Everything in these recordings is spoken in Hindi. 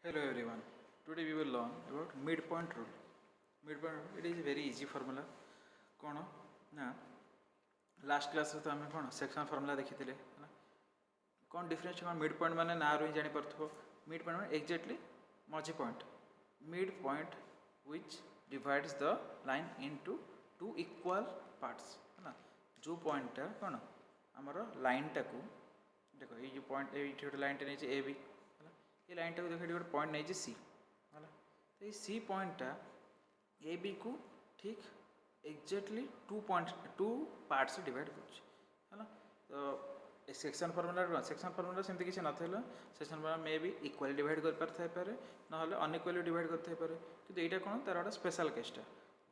Hello everyone. Today we will learn about midpoint rule. Midpoint it is a very easy formula. कौन ना लास्ट क्लास तो आम कौन सेक्शन फर्मुला देखी थे कौन डिफरेंस कौन मिड पॉइंट माने ना रही जानी पड़थो मिड पॉइंट माने एक्जेक्टली मझी point mid point which divides the line into two equal parts है ना जो पॉइंटटा कौन आमर लाइन टाकू देखो ये जो पॉइंट ये गोटे लाइन टे नहीं ए बी ये लाइन टाक देख गोटे पॉइंट नहीं सी है तो ये सी पॉइंटटा ए बी को ठीक एक्जेक्टली टू पार्ट्स डिवाइड कर तो सेक्शन फर्मुला सेक्शन फर्मुला सेमती किसी नाला सेक्शन फर्मुला मे भी इक्वाली डिवाइड कर पारे ना अनइक्वाली डिवाइड करते पारे कि यहाँ कौन तार गोटे स्पेशल केसटा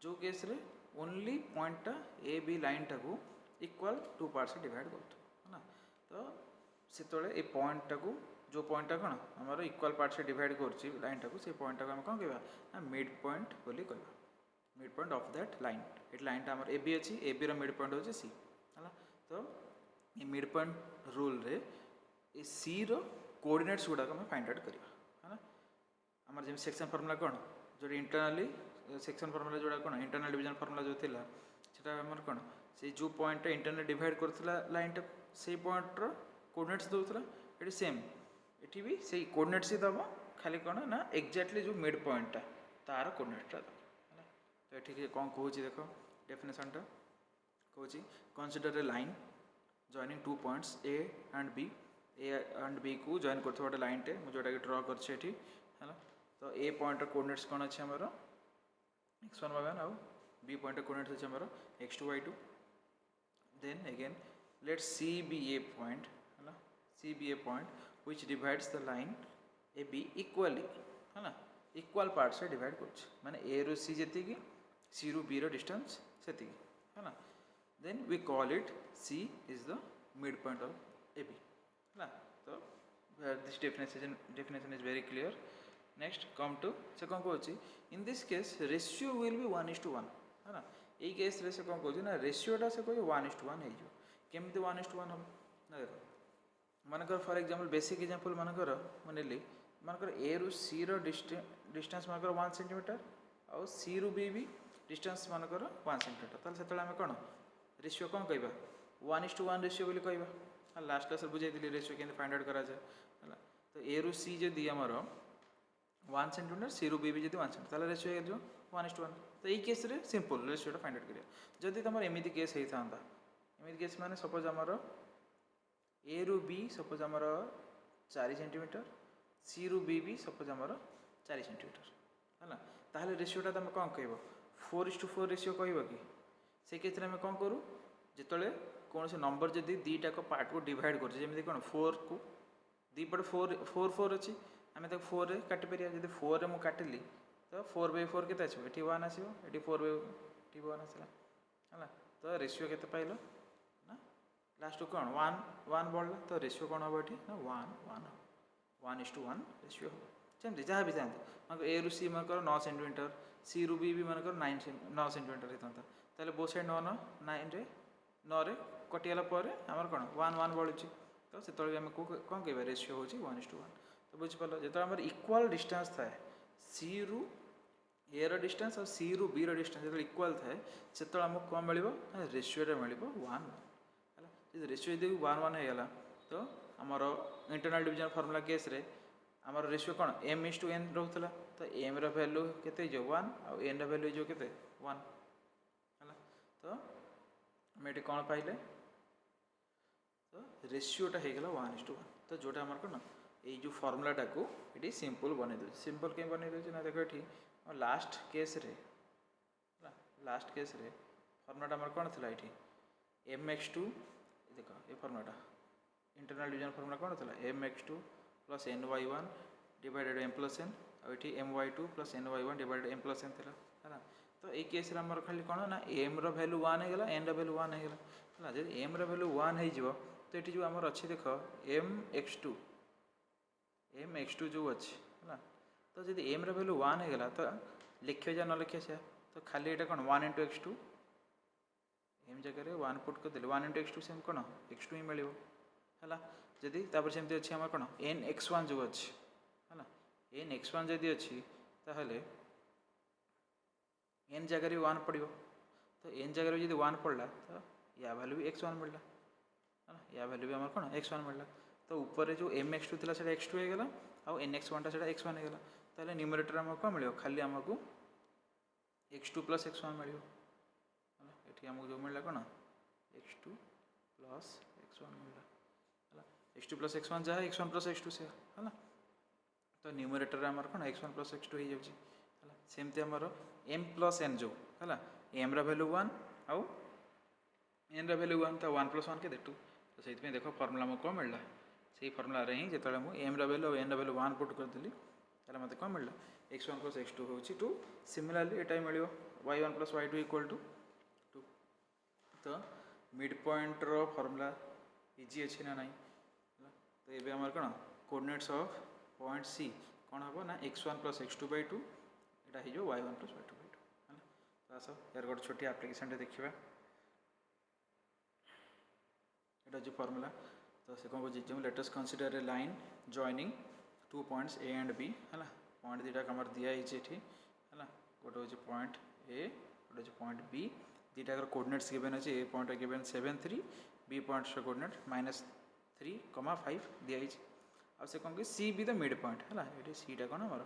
जो केस रे ओनली पॉइंटटा ए बी लाइन टाक इक्वाल टू पार्ट्स डिवाइड कर तो से ये पॉइंटटा को जो पॉइंटटा कौन आमर इक्वाल पार्ट्स डिवाइड कर लाइन टाक से पॉइंटटा को आम कौन कह मिड पॉइंट बोली कह mid point of that line ये लाइन आमर ए बी अच्छी ए बी मिड पॉइंट हो सी है तो ये मिड पॉइंट रूल रे ए सी रो कोऑर्डिनेट्स गुड़ाक आम फाइंड आउट करवा है आमर जमी सेक्शन फर्मुला कौन जो इंटरनाली सेक्शन फर्मुला जोड़ा कौन इंटरनल डिवीजन फर्मुला जो थिला सेटा आमर कौन से जो पॉइंट इंटरनल डिवाइड करथिला लाइन टा से पॉइंट रो कोऑर्डिनेट्स दोथला एटी सेम एटी भी से कोऑर्डिनेट्स ही दबो खाली कौन ना एक्जेक्टली जो मिड पॉइंट टा तार कोऑर्डिनेट्स टा तो ये कौन कहूँ देख डेफिनेशन टा कहूँ consider a line joining two points A and B को जॉइन कर गोटे लाइन टे जोटा कि ड्र कर तो ए पॉइंट कोऑर्डिनेट्स कौन अच्छे आमर x1 y1 आउ बी पॉइंट कोऑर्डिनेट्स अच्छे आमर x2 y2 then again let C be a point है C be a point which divides the line A B equally है ना इक्वाल पार्ट से डिवाइड कर माने ए रु सी जी सी रु बी रो डिस्टेंस से है ना then we call it C is the mid point of A B है तो this definition is very clear next come to say कौन कहूँ in this case ratio will be 1:1 है ना यही केस रे से कौन कहूँ ना रेशियोटा से कह 1:1 हो केमती 1:1 हम ना देख मनकर फॉर एग्जांपल बेसिक एग्जांपल मनकर मुझे मनकर ए रु सी रो डिस्टेंस मनकर 1 सेंटीमीटर और सी रु बी भी डिस्टेंस मनकर 1 सेंटीमीटर ताल से आम कौन रेशियो कौन कह 1:1 रेशियो बोली कह लास्ट क्लास बुझाई रेशियो के फाइंड आउट करा जाए है तो ए रु सी जदि आमर 1 सेंटीमीटर सी रु बी भी जब 1 सेंटीमीटर रेशियो हो 1:1 तो यही केस रे सिंपल रेशियोटा फाइंड आउट करिया जदि तुम एमती केस होता एमती केस माने सपोज आमर ए रु बी सपोज आमर 4 सेंटीमीटर सी रु बी भी सपोज आमर 4 सेंटीमीटर है ना ताहले रेशियोटा तुम कौन कह 4:4 रेशियो कह कि से केस आम कौन करूँ जिते कौन से नंबर जदि दीटाक पार्ट को डिवाइड करमी कौन 4 को दी पटे 4 अच्छी आम 4 रे काटिपर जब 4 रे मुझे काटिली तो 4/4 के आसो ये 1 आसो ये 4/1 आसला है तो रेशियो के पाइल ना लास्ट कौन 1 बढ़ला तो रेशियो कौन हम ये ना 1:1 रेशियो हम सेमती जहाँ भी जाते ए रु सी मनकर 9 सेंटीमीटर सी रु बी भी मनकर 9 सेंटीमीटर होता ताले बो साइड 9 9 रे कटिगला आमर कौन 1 बढ़ुची तो से आम कौन कह रेशियो हूँ 1:1 तो बुझिपाल जो आम इक्वाल डिस्टेंस थाए सी रु ए रो डिस्टेंस और सी रु बी रो डिस्टेंस जो इक्वाल थाए से आमको कौन मिल रेशियोटा मिल 1:1 है रेशियो यदि 1:1 होगा तो आमर इंटरनल डिवीजन फॉर्मूला केस रे आमर रेशियो कौन m:n रोला तो m रो वैल्यू केते 1 और n रो वैल्यू जो केते 1 है तो आम ये कौन पाइले तो रेशियोटा होगा 1:1 तो जोटा आमर कौन ये जो फॉर्मूलाटा को ये सिंपल बन दे सिंपल कहीं बन दे ना देख ये लास्ट केस रे फॉर्मूलाटा आमर कौन था ये mx2 देख ये फॉर्मूलाटा इंटरनल डिवीजन फॉर्मूला कौन था mx2 plus ny1 divided m+n और ये my2 plus ny1 divided m+n था है तो ये केस आमर खाली कौन ना m रो वैल्यू 1 होगा n रो वैल्यू 1 होगा है जब m रो वैल्यू 1 हो तो ये जो आमर अच्छी देख mx2 जो अच्छी है तो जब m रो वैल्यू 1 होगा तो लिखे जा न लिखे से तो खाली यहाँ कौन 1 × x2 m जगह 1 पुट कर 1 × x2 से कौन x2 ही मिले है जदि सेमती अच्छी आम कौन n x1 जो अच्छी है एन x1 जदि अच्छी ताहले एन जगह 1 पड़ो तो एन जगह जब 1 पड़ा तो या वैल्यू भी x1 मिलला है या वैल्यू भी आम कौन x1 मिलला तो ऊपर जो mx2 था से x2 हो गला आउ nx1 से x1 हो गला ताहले न्यूमरेटर आमको कौन मिलो खाली आमको x2 प्लस x1 मिलो ये आमको जो मिलला कौन x2 प्लस x1 मिलला x2 प्लस x1 जहाँ x1 प्लस x2 से है तो न्यूमरेटर आमर कौन x1 प्लस x2 हो जाए सेमती आमर m प्लस n जो है m वैल्यू 1 आउ n वैल्यू 1 तो 1 प्लस 1 के 2 तो से देख फर्मूला आमको कौन मिलला से फर्मूला रे ही जो मुझे m वैल्यू और n वैल्यू 1 पुट करदेली ताले मते कौन मिलला x1 प्लस x2 होची 2 सिमिलरली एटा मिलियो y1 plus y2 equal to 2 तो मिड पॉइंट रो फॉर्मूला इजी अच्छी ना नहीं तो ये आम कौन कोऑर्डिनेट्स ऑफ पॉइंट सी कौन हम ना x1 प्लस x2 बाई 2 यहाँ हो y1 प्लस y2 बाई 2 है तो आस यार गोटे छोटी आप्लिकेशन देखा यहाँ जो फॉर्मूला तो से कौन कह let us consider a line joining 2 points A and B है पॉइंट दुटा कमर दिखाई है गोटे हूँ पॉइंट ए गोटे पॉइंट बी दुटा कोऑर्डिनेट्स गिवन अच्छे A point given 7 3 B point coordinate -3,5 दिखाई आ से कौन कि C be the mid point है ये सीटा कौन हमारा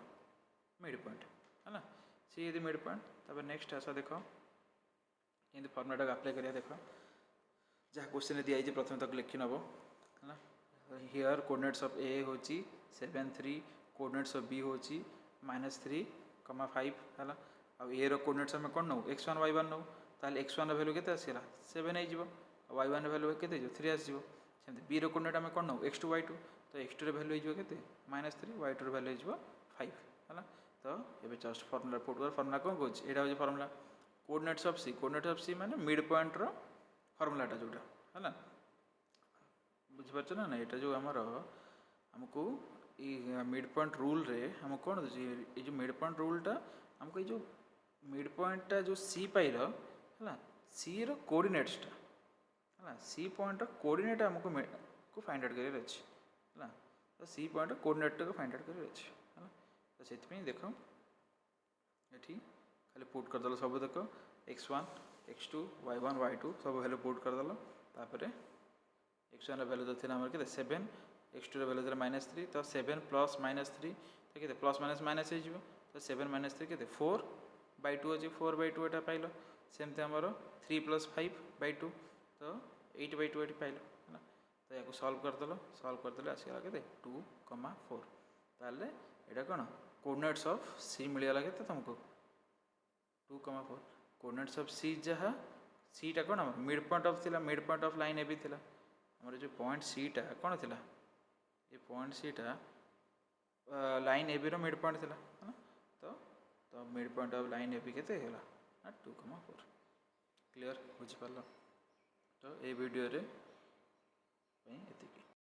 मिड पॉइंट है सी द मिड पॉइंट तब नेक्स्ट आस देख ये फर्मुला अप्लाई करिया देख जहाँ क्वेश्चन दिखाई प्रथम तक लिखि नब है हियर कोऑर्डिनेट्स ऑफ ए हो 7 3 कोऑर्डिनेट्स ऑफ बी हो -3,5 है आ ए कोऑर्डिनेट्स आम कौन नौ x1 y1 नौ ताल x1 वैल्यू के 7 हो y1 वैल्यू के 3 आसो सेमती बी कोऑर्डिनेट आम कौन नौ x2 y2 तो x2 वैल्यू हो के -3 y2 वैल्यू हो 5 है तो ये जस्ट फर्मुला पुट कर फर्मुला कौन कौन यहाँ हूँ फर्मुला कोऑर्डिनेट्स ऑफ सी माने मिड पॉइंट रो फर्मुलाटा जोटा है बुझीपार ना ना यहाँ जो आमर आमको ये मिड पॉइंट रूल रे हम कौन ये जो मिड पॉइंट रूलटा हमको ये जो मिड पॉइंटटा जो सी पाइल है सी रो कोऑर्डिनेट्सटा है सी पॉइंट कोऑर्डिनेट हमको को फाइंड आउट कर अच्छे है तो सी पॉइंट कोऑर्डिनेट को फाइंड आउट कर अच्छे है तो से देख ये खाली पुट करदेल सब देख x1 x2 y1 y2 सब वैल्यू पुट करदेल तापर x1 वैल्यू तो थी आम के 7 x2 वैल्यू थी -3 तो 7 प्लस -3 तो के प्लस माइनस माइनस हो तो 7 -3 के 4 बाई 2 अच्छे 4 बाई 2 यहाँ पाइल सेमती आमर 3 प्लस 5 बाई 2 तो 8 बाई 2 ये पाइल है तो या सॉल्व करदेले आसगला के 2,4 ताल यहाँ कौन कोऑर्डिनेट्स ऑफ सी मिलगला के तुमको 2,4 कोऑर्डिनेट्स ऑफ सी जहाँ सीटा कौन मिड पॉइंट ऑफ लाइन ए भी थिला हमर जो पॉइंट सीटा कौन थिला ये पॉइंट सीटा लाइन ए बी रो मिड पॉइंट थिला है तो mid point of line A B केते होला 2,4 क्लियर बुझी पारल तो ये वीडियो रे एतिकी।